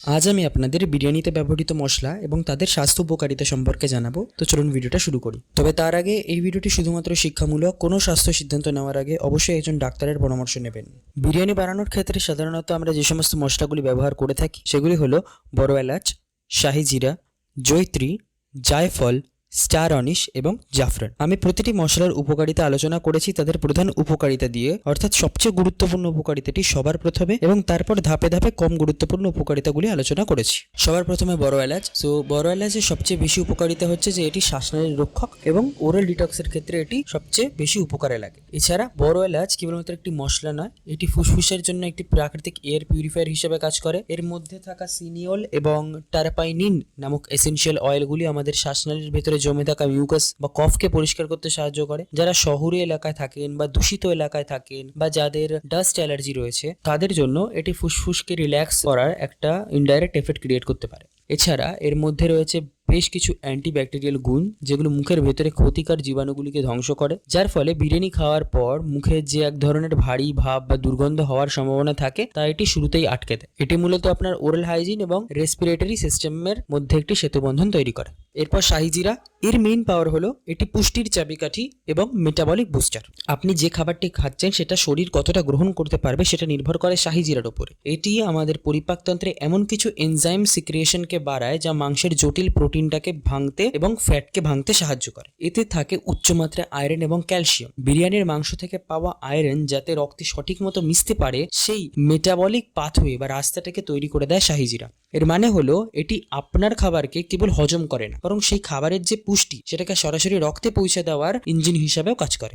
আজ আমি আপনাদের বিরিয়ানিতে ব্যবহৃত মশলা এবং তাদের স্বাস্থ্য উপকারিতা সম্পর্কে জানাবো। তো চলুন ভিডিওটা শুরু করি। তবে তার আগে এই ভিডিওটি শুধুমাত্র শিক্ষামূলক। কোনো স্বাস্থ্য সিদ্ধান্ত নেওয়ার আগে অবশ্যই একজন ডাক্তারের পরামর্শ নেবেন। বিরিয়ানি বানানোর ক্ষেত্রে সাধারণত আমরা যে সমস্ত মশলাগুলি ব্যবহার করে থাকি সেগুলি হলো বড় এলাচ, শাহি জিরা, জয়িত্রী, জায়ফল, স্টার অনিশ এবং জাফরান। আমি প্রতিটি মশলার উপকারিতা আলোচনা করেছি তাদের প্রধান উপকারিতা দিয়ে, অর্থাৎ সবচেয়ে গুরুত্বপূর্ণ উপকারিতাটি সবার প্রথমে এবং তারপর ধাপে ধাপে কম গুরুত্বপূর্ণ উপকারিতাগুলি আলোচনা করেছি। সবার প্রথমে বড় এলাচ। বড় এলাচের সবচেয়ে বেশি উপকারিতা হচ্ছে যে এটি শ্বাসনালীর রক্ষক এবং ওরাল ডিটক্সের ক্ষেত্রে এটি সবচেয়ে বেশি উপকারে লাগে। এছাড়া বড় এলাচ কেবলমাত্র একটি মশলা নয়, এটি ফুসফুসের জন্য একটি প্রাকৃতিক এয়ার পিউরিফায়ার হিসেবে কাজ করে। এর মধ্যে থাকা সিনিয়ল এবং টারপাইনিন নামক এসেনশিয়াল অয়েলগুলি আমাদের শ্বাসনালীর ভেতরে জমে থাকা মিউকাস বা কফকে পরিষ্কার করতে সাহায্য করে। যারা শহুরে এলাকায় থাকেন বা দূষিত এলাকায় থাকেন বা যাদের ডাস্ট অ্যালার্জি রয়েছে তাদের জন্য এটি ফুসফুসকে রিল্যাক্স করার একটা ইনডাইরেক্ট এফেক্ট ক্রিয়েট করতে পারে। এছাড়া এর মধ্যে রয়েছে বেশ কিছু অ্যান্টিব্যাকটেরিয়াল গুণ যেগুলো মুখের ভেতরে ক্ষতিকর জীবাণুগুলিকে ধ্বংস করে, যার ফলে বিরিয়ানি খাওয়ার পর মুখে যে এক ধরনের ভারী ভাব বা দুর্গন্ধ হওয়ার সম্ভাবনা থাকে তা এটি শুরুতেই আটকে দেয়। এটি মূলত আপনার ওরাল হাইজিন এবং রেসপিরেটরি সিস্টেমের মধ্যে একটি সেতুবন্ধন তৈরি করে। এরপর শাহি জিরা। এর মেইন পাওয়ার হলো এটি পুষ্টির চাবিকাঠি এবং মেটাবলিক বুস্টার। আপনি যে খাবারটি খাচ্ছেন সেটা শরীর কতটা গ্রহণ করতে পারবে সেটা নির্ভর করে শাহি জিরার উপরে। এটি আমাদের পরিপাকতন্ত্রে এমন কিছু এনজাইম সিক্রিয়েশনকে বাড়ায় যা মাংসের জটিল প্রোটিনটাকে ভাঙতে এবং ফ্যাটকে ভাঙতে সাহায্য করে। এতে থাকে উচ্চমাত্রায় আয়রন এবং ক্যালসিয়াম। বিরিয়ানির মাংস থেকে পাওয়া আয়রন যাতে রক্তে সঠিক মতো মিশতে পারে সেই মেটাবলিক পাথওয়ে বা রাস্তাটাকে তৈরি করে দেয় শাহি জিরা। এর মানে হলো এটি আপনার খাবারকে কেবল হজম করে না, বরং সেই খাবারের যে পুষ্টি সেটাকে সরাসরি রক্তে পৌঁছে দেওয়ার ইঞ্জিন হিসাবেও কাজ করে।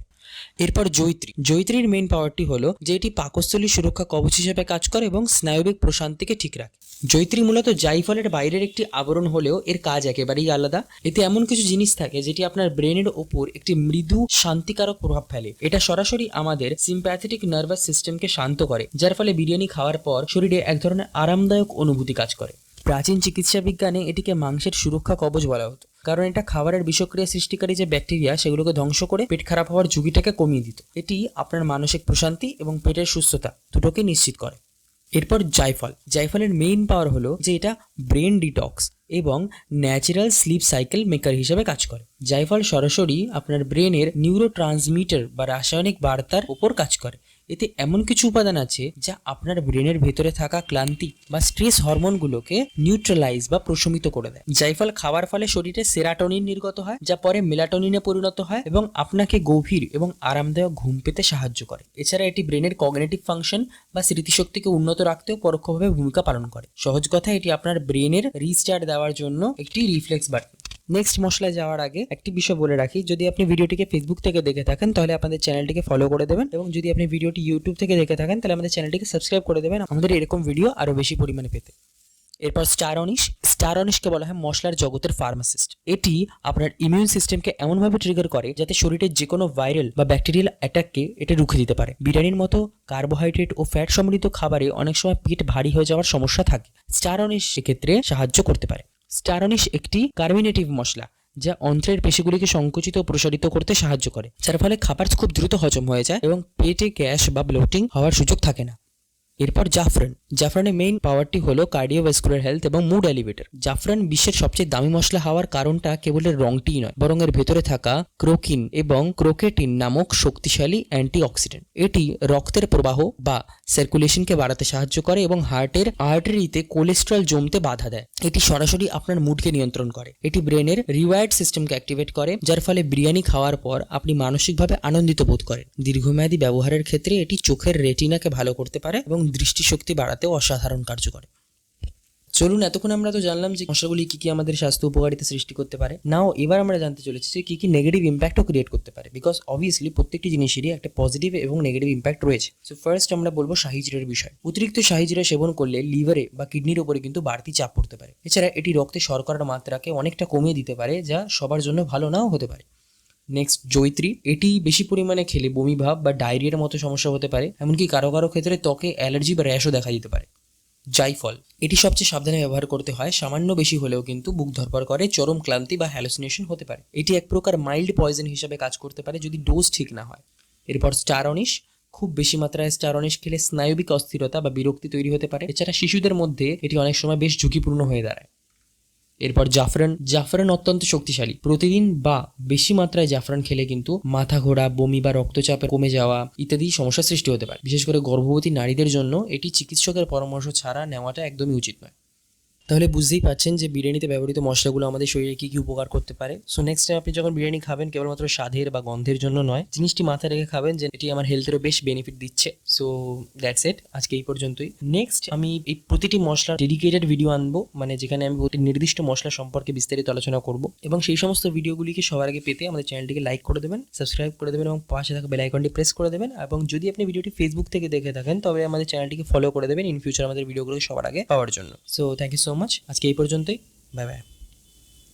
এরপর জয়িত্রী। জয়িত্রীর মেইন পাওয়ারটি হলো যে এটি পাকস্থলী সুরক্ষা কবচ হিসেবে কাজ করে এবং স্নায়বিক প্রশান্তিকে ঠিক রাখে। জয়িত্রী মূলত জাইফলের বাইরের একটি আবরণ হলেও এর কাজ একেবারেই আলাদা। এতে এমন কিছু জিনিস থাকে যেটি আপনার ব্রেনের ওপর একটি মৃদু শান্তিকারক প্রভাব ফেলে। এটা সরাসরি আমাদের সিম্প্যাথেটিক নার্ভাস সিস্টেমকে শান্ত করে, যার ফলে বিরিয়ানি খাওয়ার পর শরীরে এক ধরনের আরামদায়ক অনুভূতি কাজ করে। প্রাচীন চিকিৎসা বিজ্ঞানে এটিকে মাংসের সুরক্ষা কবচ বলা হতো, কারণ এটা খাবারের বিষক্রিয়া সৃষ্টিকারী যে ব্যাকটেরিয়া সেগুলোকে ধ্বংস করে পেট খারাপ হওয়ার ঝুঁকিটাকে কমিয়ে দিত। এটি আপনার মানসিক প্রশান্তি এবং পেটের সুস্থতা দুটোকে নিশ্চিত করে। এরপর জায়ফল। জায়ফলের মেইন পাওয়ার হলো যে এটা ব্রেন ডিটক্স এবং ন্যাচারাল স্লিপ সাইকেল মেকার হিসেবে কাজ করে। জায়ফল সরাসরি আপনার ব্রেনের নিউরো ট্রান্সমিটার বা রাসায়নিক বার্তার উপর কাজ করে। এতে এমন কিছু উপাদান আছে যা আপনার ব্রেনের ভেতরে থাকা ক্লান্তি বা স্ট্রেস হরমোনগুলোকে নিউট্রালাইজ বা প্রশমিত করে দেয়। জায়ফল খাওয়ার ফলে শরীরে সেরাটোনিন নির্গত হয়, যা পরে মেলাটোনিনে পরিণত হয় এবং আপনাকে গভীর এবং আরামদায়ক ঘুম পেতে সাহায্য করে। এছাড়া এটি ব্রেনের কগনিটিভ ফাংশন বা স্মৃতিশক্তিকে উন্নত রাখতেও পরোক্ষভাবে ভূমিকা পালন করে। সহজ কথা, এটি আপনার ব্রেনের রিস্টার্ট দেওয়ার জন্য একটি রিফ্লেক্স বাটন। নেক্সট মশলায় যাওয়ার আগে একটি বিষয় বলে রাখি, যদি আপনি ভিডিওটিকে ফেসবুক থেকে দেখে থাকেন তাহলে আপনাদের চ্যানেলটিকে ফলো করে দেবেন, এবং যদি আপনি ভিডিওটি ইউটিউব থেকে দেখে থাকেন তাহলে আমাদের চ্যানেলটিকে সাবস্ক্রাইব করে দেবেন আমাদের এরকম ভিডিও আরও বেশি পরিমাণে পেতে। এরপর স্টার অনিশ। স্টার অনিশকে বলা হয় মশলার জগতের ফার্মাসিস্ট। এটি আপনার ইমিউন সিস্টেমকে এমনভাবে ট্রিগার করে যাতে শরীরের যে কোনো ভাইরাল বা ব্যাকটেরিয়াল অ্যাটাককে এটা রুখে দিতে পারে। বিরিয়ানির মতো কার্বোহাইড্রেট ও ফ্যাট সমৃদ্ধ খাবারে অনেক সময় পেট ভারী হয়ে যাওয়ার সমস্যা থাকে, স্টার অনিশ সেক্ষেত্রে সাহায্য করতে পারে। স্টার অনিশ একটি কার্মিনেটিভ মশলা যা অন্ত্রের পেশিগুলিকে সংকুচিত ও প্রসারিত করতে সাহায্য করে, যার ফলে খাবার খুব দ্রুত হজম হয়ে যায় এবং পেটে গ্যাস বা ব্লোটিং হওয়ার সুযোগ থাকে না। এরপর জাফরান। জাফরানের মেইন পাওয়ারটি হলো কার্ডিওভাস্কুলার হেলথ এবং মুড এলিভেটর। জাফরান বিশ্বের সবচেয়ে দামি মশলা হওয়ার কারণটা কেবল এর রংটিই নয়, বরং এর ভেতরে থাকা ক্রোকিন এবং ক্রোকেটিন নামক শক্তিশালী অ্যান্টিঅক্সিডেন্ট। এটি রক্তের প্রবাহ বা সার্কুলেশনকে বাড়াতে সাহায্য করে এবং হার্টের আর্টারিতে কোলেস্ট্রল জমতে বাধা দেয়। এটি সরাসরি আপনার মুডকে নিয়ন্ত্রণ করে। এটি ব্রেনের রিওয়ার্ড সিস্টেমকে অ্যাক্টিভেট করে, যার ফলে বিরিয়ানি খাওয়ার পর আপনি মানসিকভাবে আনন্দিত বোধ করেন। দীর্ঘমেয়াদী ব্যবহারের ক্ষেত্রে এটি চোখের রেটিনাকে ভালো করতে পারে এবং দৃষ্টিশক্তি বাড়াতেও অসাধারণ কার্যকর। চলুন, এতক্ষণ আমরা তো জানলাম যে মশলাগুলি কি কি আমাদের স্বাস্থ্য উপকারিতা সৃষ্টি করতে পারে। নাও এবার আমরা জানতে চলেছি যে কি কি নেগেটিভ ইম্প্যাক্টও ক্রিয়েট করতে পারে, বিকজ অবভিয়াসলি প্রত্যেকটি জিনিসেরই একটা পজিটিভ এবং নেগেটিভ ইম্প্যাক্ট রয়েছে। সো ফার্স্ট আমরা বলবো শাহি জিরার বিষয়। অতিরিক্ত শাহি জিরা সেবন করলে লিভারে বা কিডনির উপরে কিন্তু বাড়তি চাপ পড়তে পারে। এছাড়া এটি রক্তে শর্করার মাত্রাকে অনেকটা কমিয়ে দিতে পারে, যা সবার জন্য ভালো নাও হতে পারে। নেক্সট জয়িত্রী। এটি বেশি পরিমাণে খেলে বমি ভাব বা ডায়রিয়ার মতো সমস্যা হতে পারে, এমনকি কারো কারো ক্ষেত্রে ত্বকে অ্যালার্জি বা র্যাশও দেখা দিতে পারে। জাইফল। এটি সবচেয়ে সাবধানে ব্যবহার করতে হয়, সামান্য বেশি হলেও কিন্তু বুক ধরপড় করে, চরম ক্লান্তি বা হ্যালুসিনেশন হতে পারে। এটি এক প্রকার মাইল্ড পয়জন হিসেবে কাজ করতে পারে যদি ডোজ ঠিক না হয়। এরপর স্টার অনিশ। খুব বেশি মাত্রায় স্টার অনিশ খেলে স্নায়বিক অস্থিরতা বা বিরক্তি তৈরি হতে পারে। এছাড়া শিশুদের মধ্যে এটি অনেক সময় বেশ ঝুঁকিপূর্ণ হয়ে দাঁড়ায়। এরপর জাফরান অত্যন্ত শক্তিশালী। প্রতিদিন বা বেশি মাত্রায় জাফরান খেলে কিন্তু মাথা ঘোরা, বমি বা রক্তচাপ কমে যাওয়া ইত্যাদি সমস্যার সৃষ্টি হতে পারে। বিশেষ করে গর্ভবতী নারীদের জন্য এটি চিকিৎসকের পরামর্শ ছাড়া নেওয়াটা একদমই উচিত নয়। তাহলে বুঝতেই পারছেন যে বিরিয়ানিতে ব্যবহৃত মশলাগুলো আমাদের শরীরে কী কী উপকার করতে পারে। সো নেক্সট টাইম আপনি যখন বিরিয়ানি খাবেন কেবলমাত্র স্বাদের বা গন্ধের জন্য নয়, জিনিসটি মাথায় রেখে খাবেন যে এটি আমার হেলথেরও বেশ বেনিফিট দিচ্ছে। সো দ্যাটস ইট, আজকে এই পর্যন্তই। নেক্সট আমি এই প্রতিটি মশলার ডেডিকেটেড ভিডিও আনবো, মানে যেখানে আমি প্রতি নির্দিষ্ট মশলা সম্পর্কে বিস্তারিত আলোচনা করব, এবং সেই সমস্ত ভিডিওগুলিকে সবার আগে পেতে আমাদের চ্যানেলটিকে লাইক করে দেবেন, সাবস্ক্রাইব করে দেবেন এবং পাশে থাকা বেল আইকনটি প্রেস করে দেবেন। এবং যদি আপনি ভিডিওটি ফেসবুক থেকে দেখে থাকেন তবে আমাদের চ্যানেলটিকে ফলো করে দেবেন ইন ফিউচার আমাদের ভিডিওগুলো সবার আগে পাওয়ার জন্য। So thank you so much, আজকে এই পর্যন্তই, বাই বাই।